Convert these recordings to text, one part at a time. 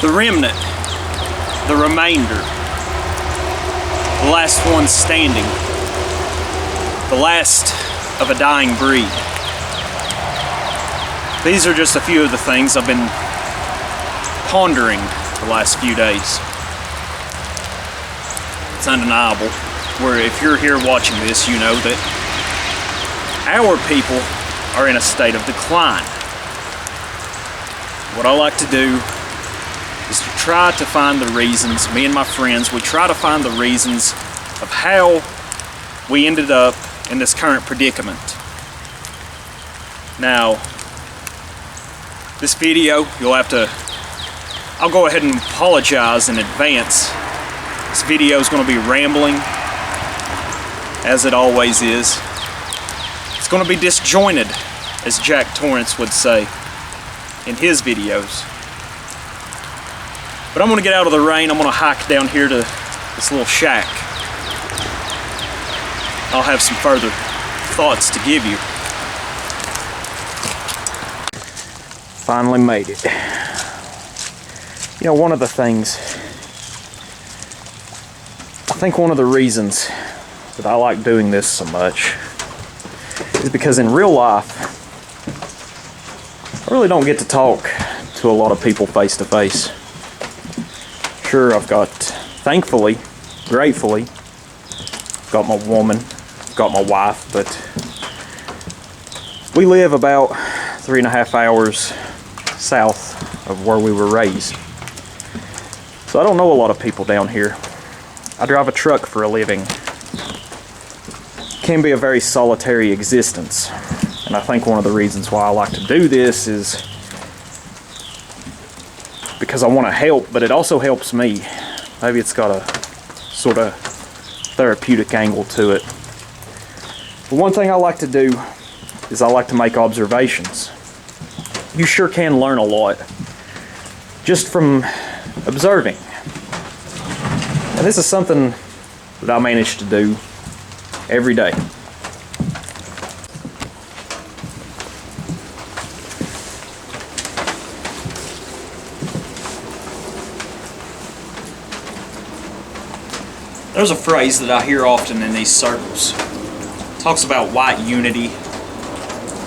The remnant, the remainder, the last one standing, the last of a dying breed. These are just a few of the things I've been pondering the last few days. It's undeniable, where if you're here watching this, you know that our people are in a state of decline. What I like to do is to try to find the reasons, me and my friends, we try to find the reasons of how we ended up in this current predicament. Now, this video, I'll go ahead and apologize in advance. This video is going to be rambling, as it always is. It's going to be disjointed, as Jack Torrance would say in his videos. But I'm going to get out of the rain. I'm going to hike down here to this little shack. I'll have some further thoughts to give you. Finally made it. You know, one of the things, I think one of the reasons that I like doing this so much is because in real life, I really don't get to talk to a lot of people face to face. Sure, I've got, thankfully, gratefully, got my woman, got my wife, but we live about 3.5 hours south of where we were raised. So I don't know a lot of people down here. I drive a truck for a living. It can be a very solitary existence. And I think one of the reasons why I like to do this is because I want to help, but it also helps me. Maybe it's got a sort of therapeutic angle to it. But one thing I like to do is I like to make observations. You sure can learn a lot just from observing. And this is something that I manage to do every day. There's a phrase that I hear often in these circles. It talks about white unity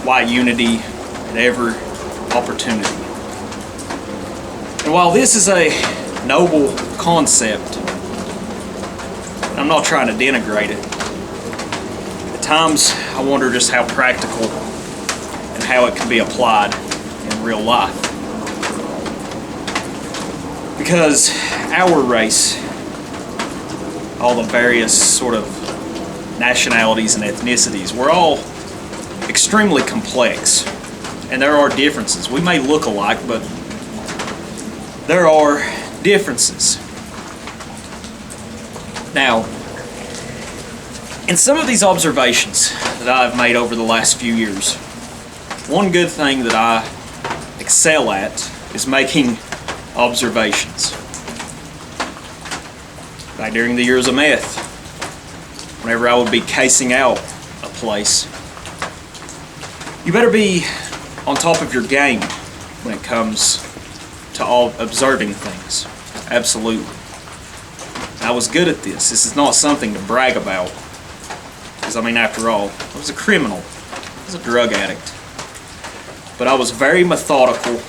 at every opportunity. And while this is a noble concept, I'm not trying to denigrate it. At times, I wonder just how practical and how it can be applied in real life. Because our race, all the various sort of nationalities and ethnicities, we're all extremely complex, and there are differences. We may look alike, but there are differences. Now, in some of these observations that I've made over the last few years, one good thing that I excel at is making observations. Back during the years of meth, whenever I would be casing out a place, you better be on top of your game when it comes to all observing things. Absolutely. I was good at this. This is not something to brag about. Because, I mean, after all, I was a criminal. I was a drug addict. But I was very methodical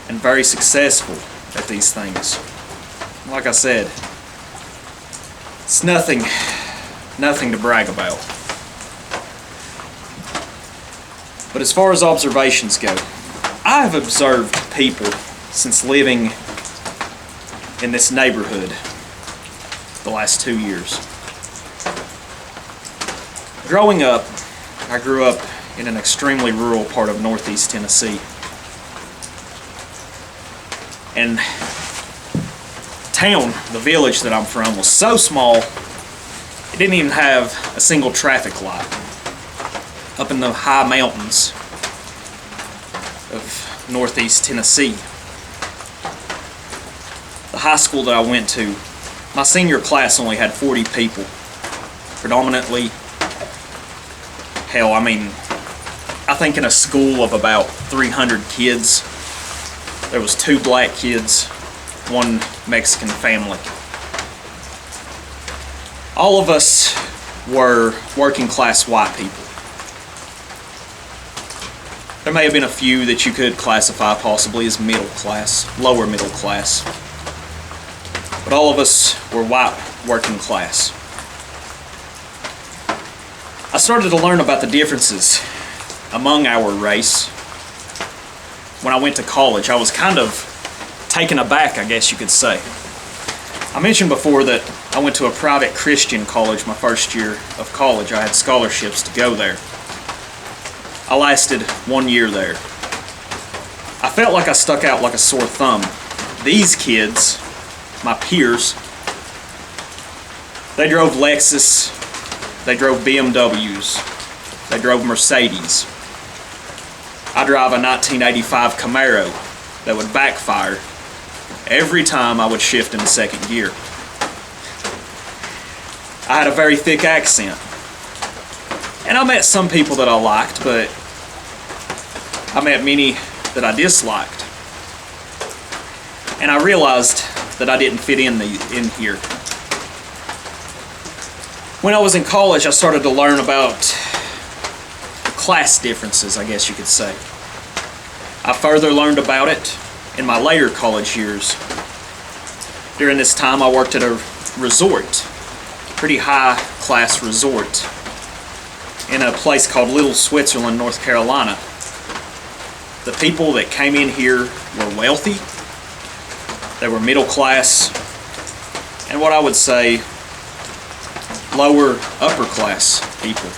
and very successful at these things. Like I said, it's nothing to brag about. But as far as observations go, I have observed people since living in this neighborhood the last 2 years. Growing up, I grew up in an extremely rural part of northeast Tennessee. And town, the village that I'm from, was so small, it didn't even have a single traffic light. Up in the high mountains of northeast Tennessee. The high school that I went to, my senior class only had 40 people. Predominantly, hell, I mean, I think in a school of about 300 kids, there was 2 black kids, 1 Mexican family. All of us were working class white people. There may have been a few that you could classify possibly as middle class, lower middle class. But all of us were white working class. I started to learn about the differences among our race when I went to college. I was kind of taken aback, I guess you could say. I mentioned before that I went to a private Christian college my first year of college. I had scholarships to go there. I lasted 1 year there. I felt like I stuck out like a sore thumb. These kids, my peers, they drove Lexus, they drove BMWs, they drove Mercedes. I drive a 1985 Camaro that would backfire every time I would shift into second gear. I had a very thick accent. And I met some people that I liked, but I met many that I disliked. And I realized that I didn't fit in here. When I was in college, I started to learn about class differences, I guess you could say. I further learned about it in my later college years. During this time, I worked at a resort, pretty high class resort, in a place called Little Switzerland, North Carolina. The people that came in here were wealthy, they were middle class, and what I would say, lower upper class people.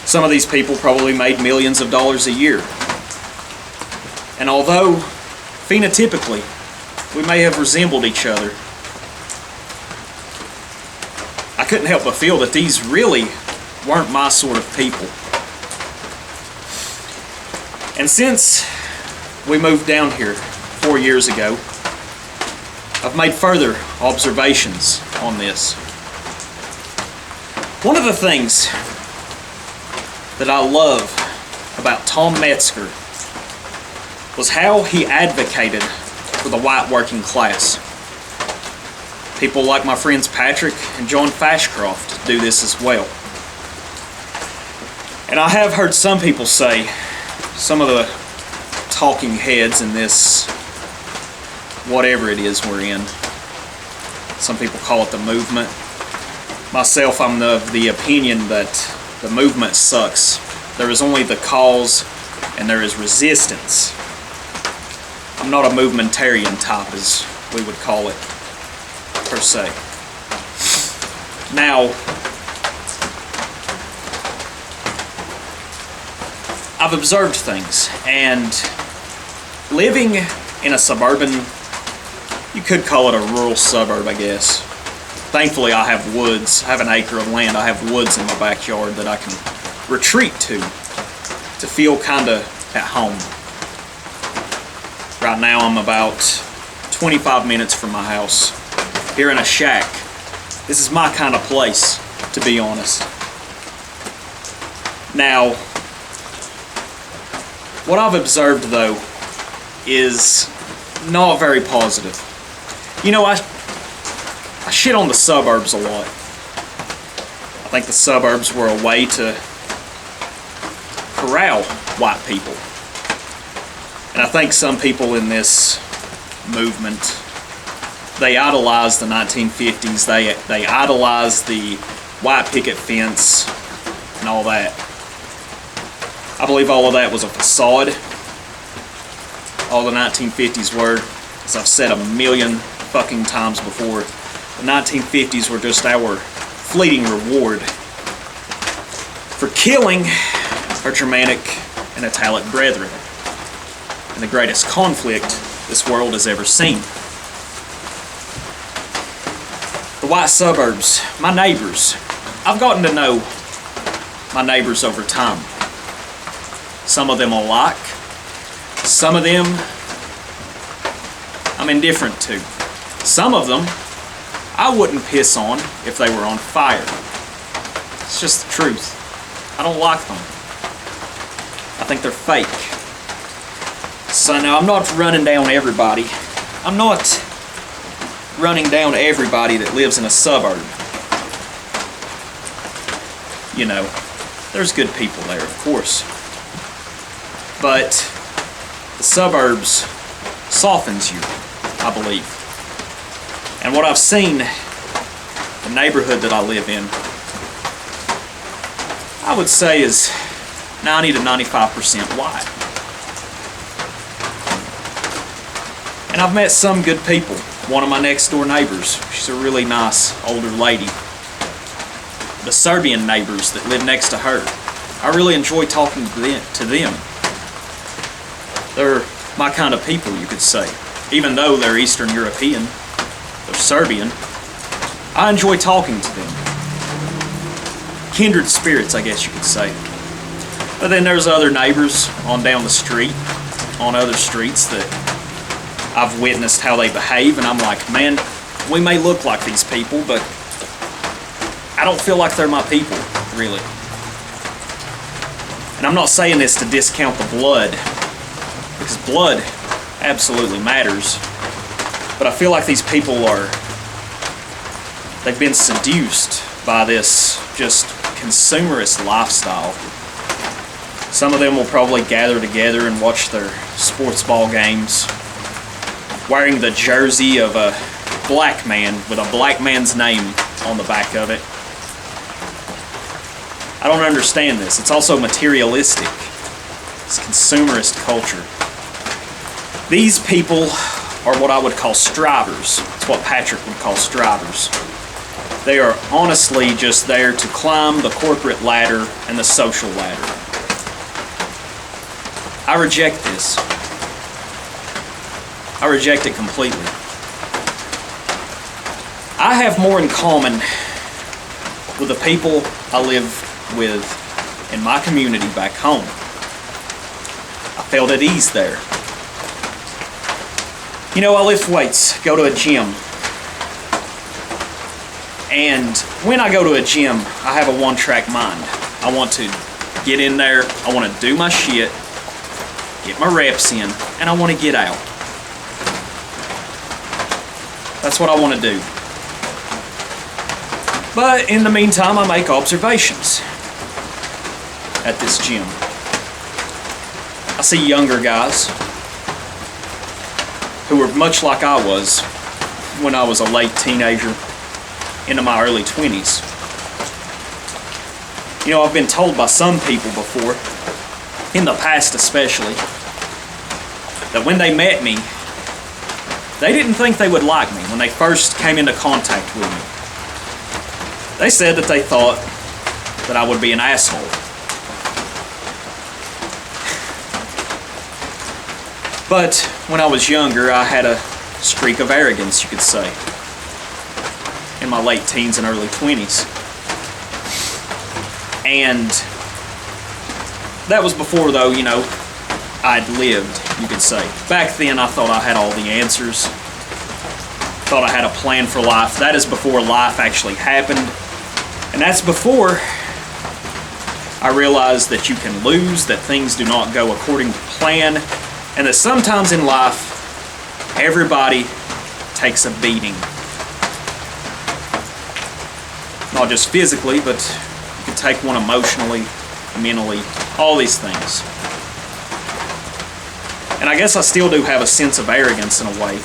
Some of these people probably made millions of dollars a year. And although phenotypically we may have resembled each other, I couldn't help but feel that these really weren't my sort of people. And since we moved down here 4 years ago, I've made further observations on this. One of the things that I love about Tom Metzger was how he advocated for the white working class. People like my friends Patrick and John Fashcroft do this as well. And I have heard some people say, some of the talking heads in this, whatever it is we're in, some people call it the movement. Myself, I'm of the opinion that the movement sucks. There is only the cause and there is resistance. I'm not a movementarian type, as we would call it, per se. Now, I've observed things, and living in a suburban, you could call it a rural suburb, I guess. Thankfully, I have woods. I have an acre of land. I have woods in my backyard that I can retreat to feel kind of at home. Right now, I'm about 25 minutes from my house, here in a shack. This is my kind of place, to be honest. Now, what I've observed, though, is not very positive. You know, I shit on the suburbs a lot. I think the suburbs were a way to corral white people. And I think some people in this movement, they idolize the 1950s. They idolize the white picket fence and all that. I believe all of that was a facade. All the 1950s were, as I've said a million fucking times before, the 1950s were just our fleeting reward for killing our Germanic and Italic brethren in the greatest conflict this world has ever seen. The white suburbs, my neighbors, I've gotten to know my neighbors over time. Some of them I like, some of them I'm indifferent to. Some of them I wouldn't piss on if they were on fire. It's just the truth. I don't like them. I think they're fake. So now I'm not running down everybody. I'm not running down everybody that lives in a suburb. You know, there's good people there, of course. But the suburbs softens you, I believe. And what I've seen, the neighborhood that I live in, I would say is 90 to 95% white. And I've met some good people. One of my next door neighbors, she's a really nice older lady. The Serbian neighbors that live next to her, I really enjoy talking to them. They're my kind of people, you could say. Even though they're Eastern European, they're Serbian, I enjoy talking to them. Kindred spirits, I guess you could say. But then there's other neighbors on down the street, on other streets that I've witnessed how they behave, and I'm like, man, we may look like these people, but I don't feel like they're my people, really. And I'm not saying this to discount the blood, because blood absolutely matters, but I feel like these people they've been seduced by this just consumerist lifestyle. Some of them will probably gather together and watch their sports ball games wearing the jersey of a black man with a black man's name on the back of it. I don't understand this. It's also materialistic. It's consumerist culture. These people are what I would call strivers. It's what Patrick would call strivers. They are honestly just there to climb the corporate ladder and the social ladder. I reject this. I reject it completely. I have more in common with the people I live with in my community back home. I felt at ease there. You know, I lift weights, go to a gym. And when I go to a gym, I have a one-track mind. I want to get in there, I want to do my shit, get my reps in, and I want to get out. That's what I want to do. But in the meantime, I make observations at this gym. I see younger guys who are much like I was when I was a late teenager into my early 20s. You know, I've been told by some people before, in the past especially, that when they met me, they didn't think they would like me when they first came into contact with me. They said that they thought that I would be an asshole. But when I was younger, I had a streak of arrogance, you could say, in my late teens and early 20s. And that was before, though, you know, I'd lived, you could say. Back then, I thought I had all the answers. Thought I had a plan for life. That is before life actually happened. And that's before I realized that you can lose, that things do not go according to plan, and that sometimes in life, everybody takes a beating. Not just physically, but you can take one emotionally, mentally, all these things. And I guess I still do have a sense of arrogance in a way,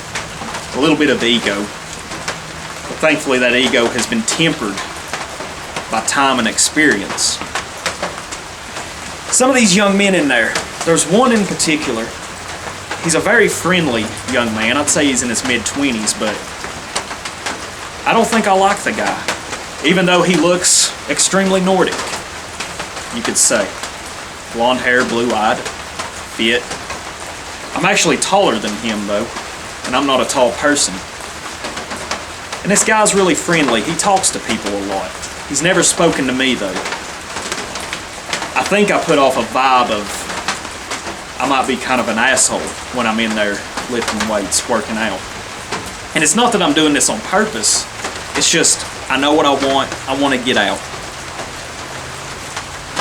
a little bit of ego. But thankfully that ego has been tempered by time and experience. Some of these young men in there's one in particular. He's a very friendly young man. I'd say he's in his mid-20s, but I don't think I like the guy, even though he looks extremely Nordic, you could say. Blonde hair, blue-eyed, fit. I'm actually taller than him, though, and I'm not a tall person. And this guy's really friendly. He talks to people a lot. He's never spoken to me, though. I think I put off a vibe of I might be kind of an asshole when I'm in there lifting weights, working out. And it's not that I'm doing this on purpose. It's just, I know what I want to get out.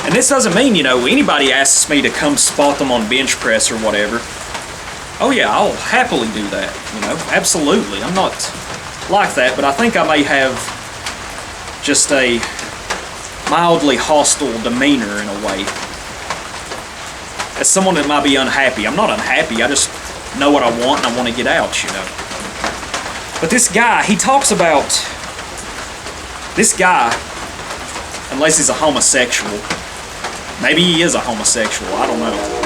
And this doesn't mean, you know, anybody asks me to come spot them on bench press or whatever, Oh yeah, I'll happily do that, absolutely. I'm not like that, but I think I may have just a mildly hostile demeanor in a way. As someone that might be unhappy. I'm not unhappy, I just know what I want and I want to get out, But this guy, he talks about this guy, unless he's a homosexual. Maybe he is a homosexual, I don't know.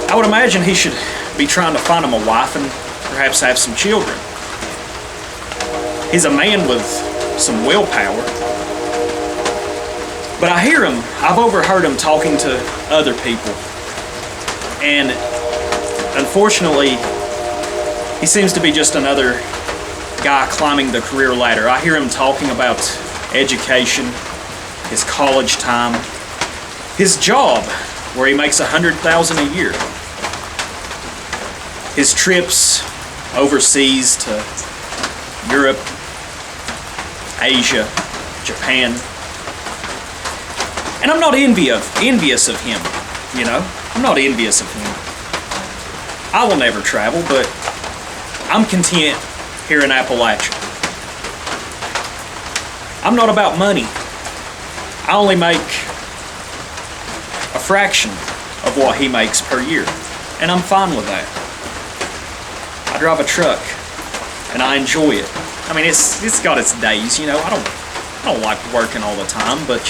I would imagine he should be trying to find him a wife and perhaps have some children. He's a man with some willpower. But I've overheard him talking to other people. And unfortunately, he seems to be just another guy climbing the career ladder. I hear him talking about education, his college time, his job, where he makes $100,000 a year, his trips overseas to Europe, Asia, Japan. And I'm not envious of him, I'm not envious of him. I will never travel, but I'm content here in Appalachia. I'm not about money. I only make a fraction of what he makes per year, and I'm fine with that. I drive a truck, and I enjoy it. I mean, it's got its days, I don't like working all the time, but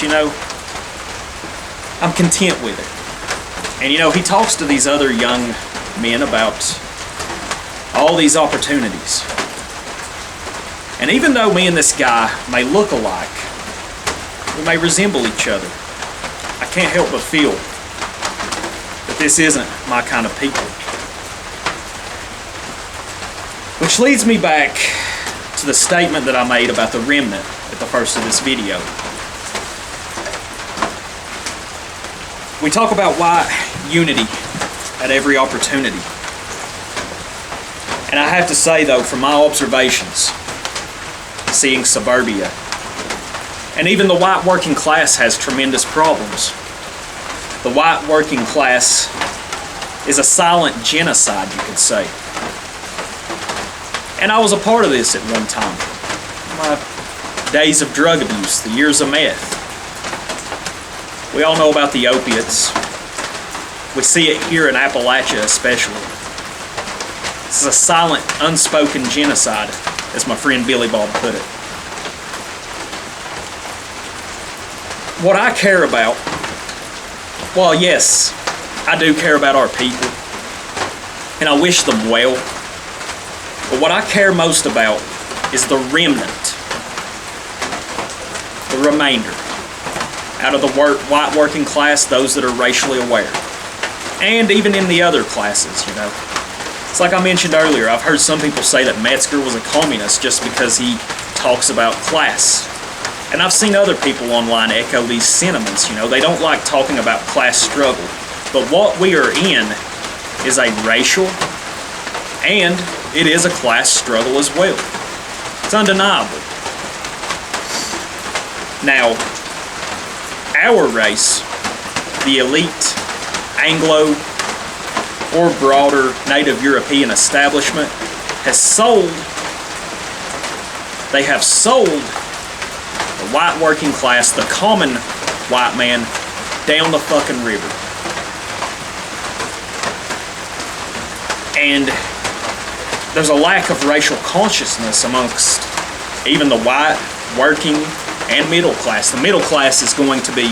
I'm content with it. And he talks to these other young men about all these opportunities. And even though me and this guy may look alike, we may resemble each other, I can't help but feel that this isn't my kind of people. Which leads me back to the statement that I made about the remnant at the first of this video. We talk about white unity at every opportunity. And I have to say, though, from my observations, seeing suburbia, and even the white working class has tremendous problems. The white working class is a silent genocide, you could say. And I was a part of this at one time. My days of drug abuse, the years of meth. We all know about the opiates. We see it here in Appalachia especially. This is a silent, unspoken genocide, as my friend Billy Bob put it. What I care about, well, yes, I do care about our people, and I wish them well. But what I care most about is the remnant, the remainder, out of the white working class, those that are racially aware, and even in the other classes, It's like I mentioned earlier, I've heard some people say that Metzger was a communist just because he talks about class. And I've seen other people online echo these sentiments, They don't like talking about class struggle. But what we are in is a racial and it is a class struggle as well. It's undeniable. Now, our race, the elite, Anglo, or broader Native European establishment, they have sold the white working class, the common white man, down the fucking river. And there's a lack of racial consciousness amongst even the white, working, and middle class. The middle class is going to be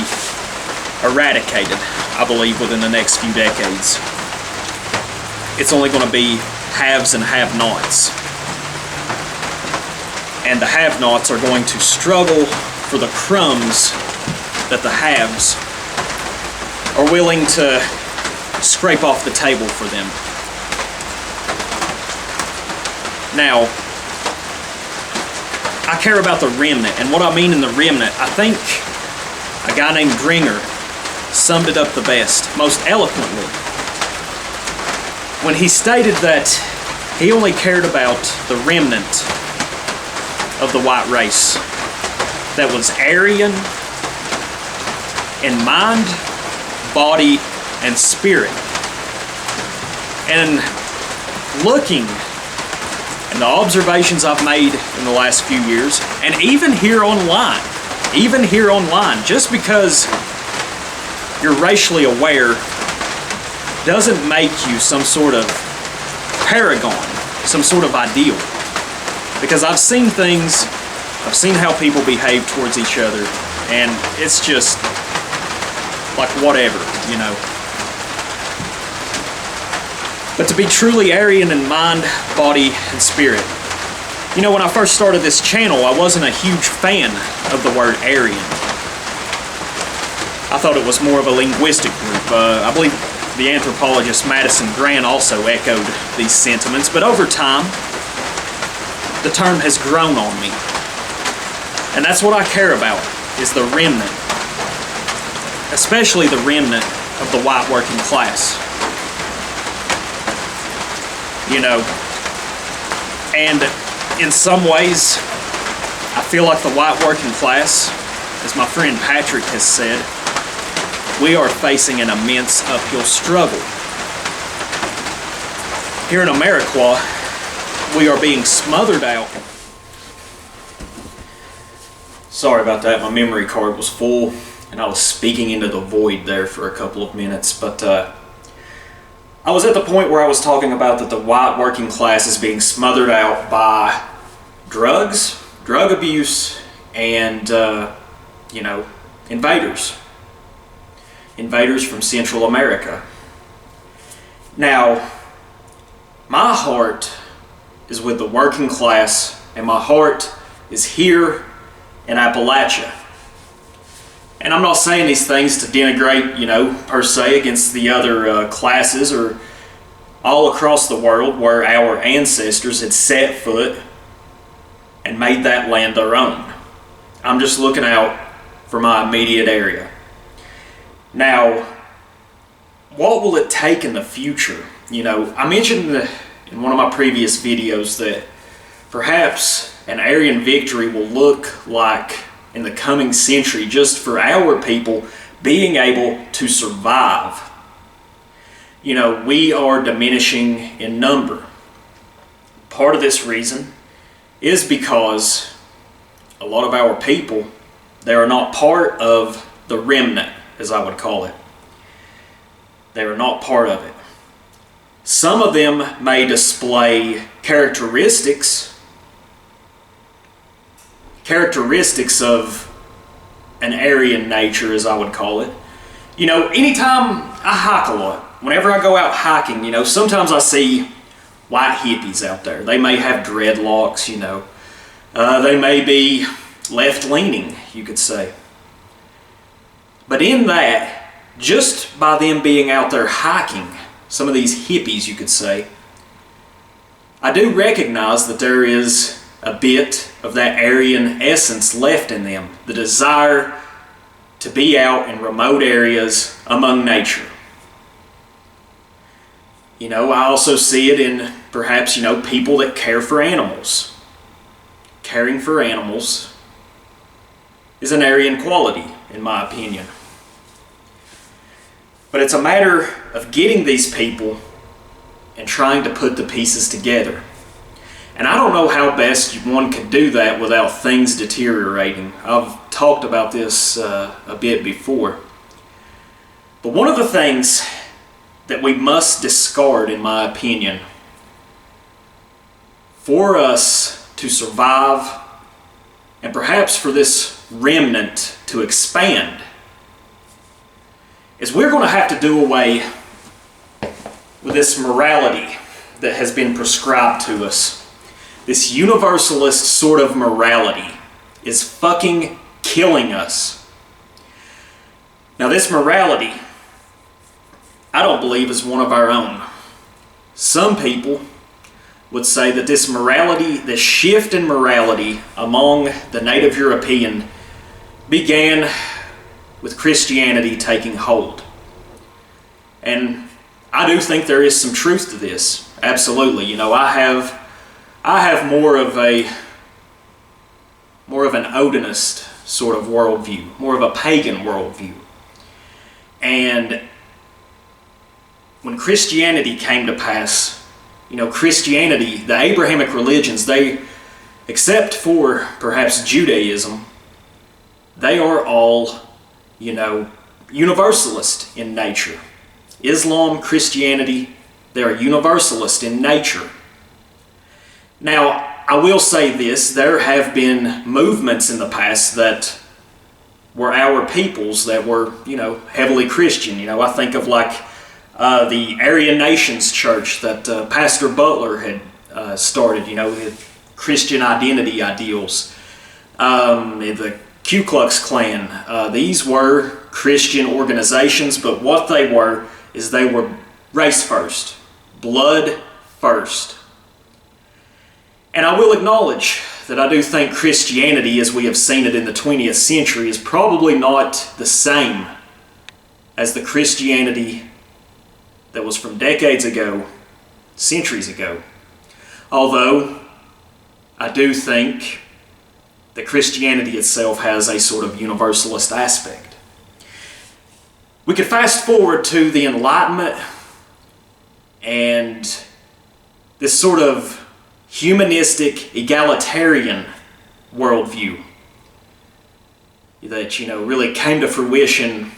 eradicated, I believe, within the next few decades. It's only going to be haves and have-nots. And the have-nots are going to struggle for the crumbs that the haves are willing to scrape off the table for them. Now, I care about the remnant, and what I mean in the remnant, I think a guy named Gringer summed it up the best, most eloquently, when he stated that he only cared about the remnant of the white race that was Aryan in mind, body, and spirit. And looking and the observations I've made in the last few years, and even here online, just because you're racially aware doesn't make you some sort of paragon, some sort of ideal. Because I've seen things, I've seen how people behave towards each other, and it's just like whatever, you know. But to be truly Aryan in mind, body, and spirit. You know, when I first started this channel, I wasn't a huge fan of the word Aryan. I thought it was more of a linguistic group. I believe the anthropologist Madison Grant also echoed these sentiments, but over time, the term has grown on me. And that's what I care about, is the remnant. Especially the remnant of the white working class. You know, and in some ways, I feel like the white working class, as my friend Patrick has said, we are facing an immense uphill struggle. Here in America, we are being smothered out. Sorry about that, my memory card was full and I was speaking into the void there for a couple of minutes, but I was at the point where I was talking about that the white working class is being smothered out by drugs, drug abuse, and, you know, invaders. Invaders from Central America. Now, my heart is with the working class, and my heart is here in Appalachia. And I'm not saying these things to denigrate, you know, per se, against the other classes or all across the world where our ancestors had set foot and made that land their own. I'm just looking out for my immediate area. Now, what will it take in the future? You know, I mentioned in one of my previous videos that perhaps an Aryan victory will look like in the coming century just for our people being able to survive. You know, we are diminishing in number. Part of this reason is because a lot of our people, they are not part of the remnant, as I would call it. They are not part of it. Some of them may display characteristics of an Aryan nature, as I would call it. You know, anytime I hike a lot, whenever I go out hiking, you know, sometimes I see white hippies out there. They may have dreadlocks, you know. They may be left-leaning, you could say. But in that, just by them being out there hiking, some of these hippies, you could say, I do recognize that there is a bit of that Aryan essence left in them, the desire to be out in remote areas among nature. You know, I also see it in perhaps, you know, people that care for animals. Caring for animals is an Aryan quality, in my opinion. But it's a matter of getting these people and trying to put the pieces together. And I don't know how best one could do that without things deteriorating. I've talked about this a bit before. But one of the things that we must discard, in my opinion, for us to survive and perhaps for this remnant to expand, is we're going to have to do away with this morality that has been prescribed to us. This universalist sort of morality is fucking killing us. Now, this morality, I don't believe is one of our own. Some people would say that this morality, this shift in morality among the native European began with Christianity taking hold. And I do think there is some truth to this. Absolutely. You know, I have more of an Odinist sort of worldview, more of a pagan worldview. And when Christianity came to pass, Christianity, the Abrahamic religions, they, except for perhaps Judaism, they are all, universalist in nature. Islam, Christianity, they are universalist in nature. Now, I will say this, there have been movements in the past that were our peoples that were, heavily Christian. I think of like the Aryan Nations Church that Pastor Butler had started, with Christian identity ideals. The Ku Klux Klan, these were Christian organizations, but what they were is they were race first, blood first. And I will acknowledge that I do think Christianity, as we have seen it in the 20th century, is probably not the same as the Christianity that was from decades ago, centuries ago. Although, I do think that Christianity itself has a sort of universalist aspect. We could fast forward to the Enlightenment and this sort of humanistic, egalitarian worldview that, really came to fruition,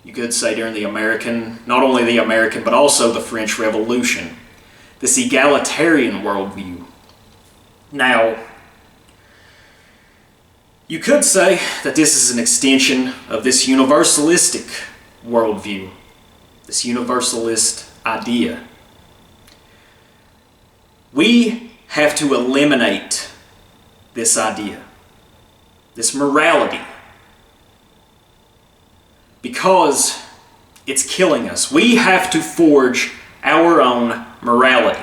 you could say, during not only the American, but also the French Revolution. This egalitarian worldview. Now, you could say that this is an extension of this universalistic worldview, this universalist idea. We have to eliminate this idea, this morality, because it's killing us. We have to forge our own morality.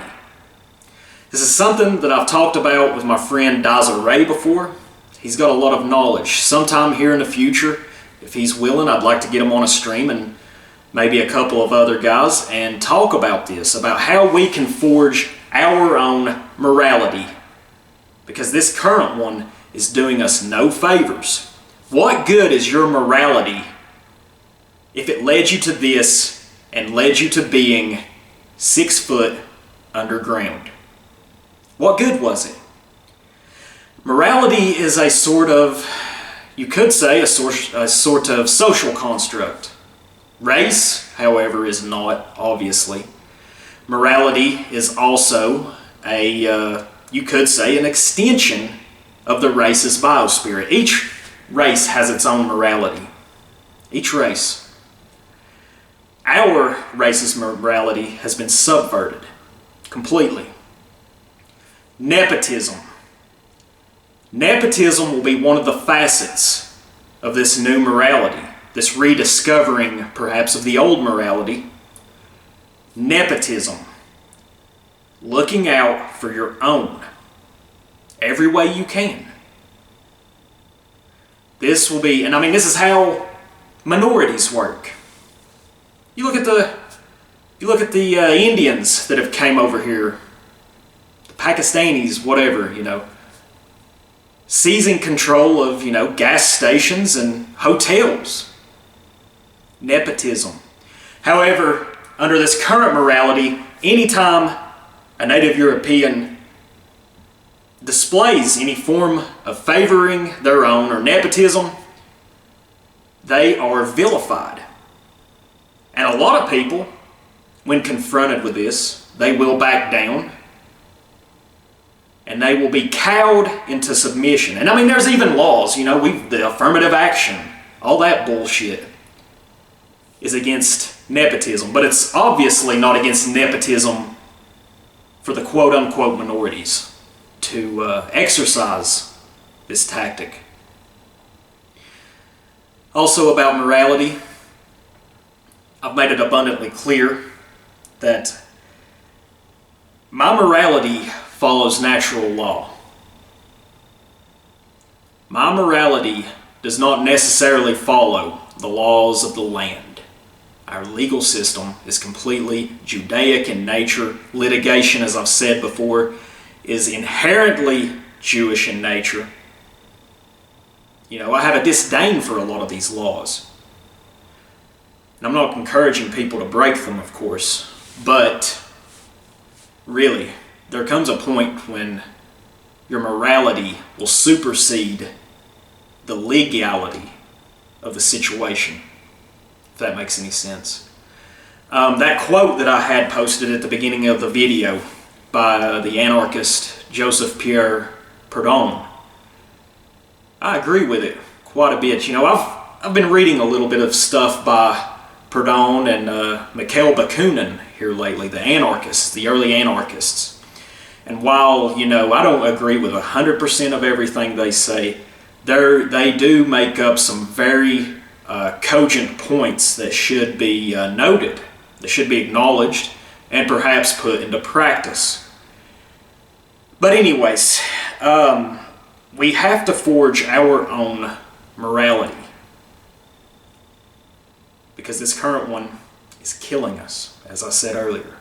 This is something that I've talked about with my friend Desiree before. He's got a lot of knowledge. Sometime here in the future, if he's willing, I'd like to get him on a stream and maybe a couple of other guys and talk about this, about how we can forge our own morality. Because this current one is doing us no favors. What good is your morality if it led you to this and led you to being 6 foot underground? What good was it? Morality is a sort of, you could say, a sort of social construct. Race, however, is not, obviously. Morality is also you could say, an extension of the race's biospirit. Each race has its own morality. Each race. Our race's morality has been subverted completely. Nepotism. Nepotism will be one of the facets of this new morality, this rediscovering, perhaps, of the old morality. Nepotism. Looking out for your own, every way you can. This will be, and this is how minorities work. You look at the Indians that have came over here, the Pakistanis, whatever, seizing control of, gas stations and hotels. Nepotism. However, under this current morality, anytime a native European displays any form of favoring their own or nepotism, they are vilified. And a lot of people, when confronted with this, they will back down. And they will be cowed into submission. And there's even laws, the affirmative action, all that bullshit is against nepotism. But it's obviously not against nepotism for the quote-unquote minorities to exercise this tactic. Also about morality, I've made it abundantly clear that my morality follows natural law. My morality does not necessarily follow the laws of the land. Our legal system is completely Judaic in nature. Litigation, as I've said before, is inherently Jewish in nature. I have a disdain for a lot of these laws. And I'm not encouraging people to break them, of course, but really, there comes a point when your morality will supersede the legality of the situation, if that makes any sense. That quote that I had posted at the beginning of the video by the anarchist Joseph Pierre Proudhon, I agree with it quite a bit. You know, I've been reading a little bit of stuff by Proudhon and Mikhail Bakunin here lately, the anarchists, the early anarchists. And while, you know, I don't agree with 100% of everything they say, they do make up some very cogent points that should be noted, that should be acknowledged, and perhaps put into practice. But anyways, we have to forge our own morality, because this current one is killing us, as I said earlier.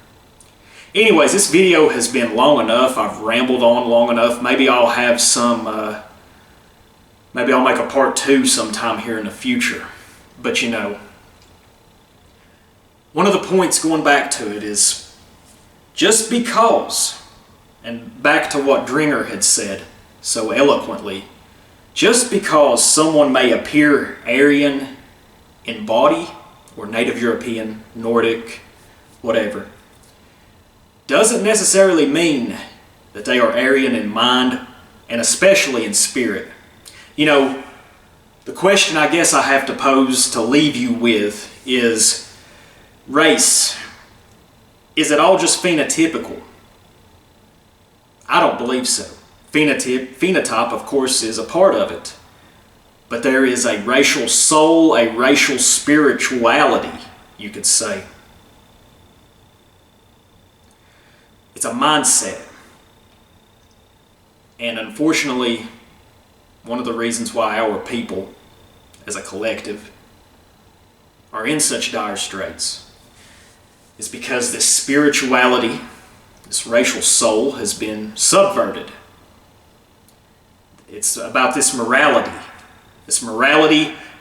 Anyways, this video has been long enough. I've rambled on long enough. Maybe I'll have some, maybe I'll make a part 2 sometime here in the future. But you know, one of the points going back to it is, just because, and back to what Dringer had said so eloquently, just because someone may appear Aryan in body, or Native European, Nordic, whatever, doesn't necessarily mean that they are Aryan in mind, and especially in spirit. You know, the question I guess I have to pose to leave you with is, race, is it all just phenotypical? I don't believe so. Phenotype, of course, is a part of it. But there is a racial soul, a racial spirituality, you could say. It's a mindset. And unfortunately, one of the reasons why our people, as a collective, are in such dire straits is because this spirituality, this racial soul, has been subverted. It's about this morality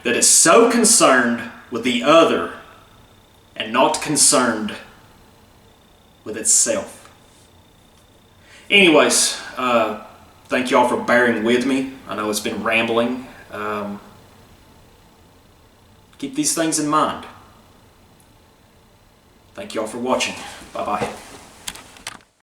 that is so concerned with the other and not concerned with itself. Anyways, thank y'all for bearing with me. I know it's been rambling. Keep these things in mind. Thank y'all for watching. Bye-bye.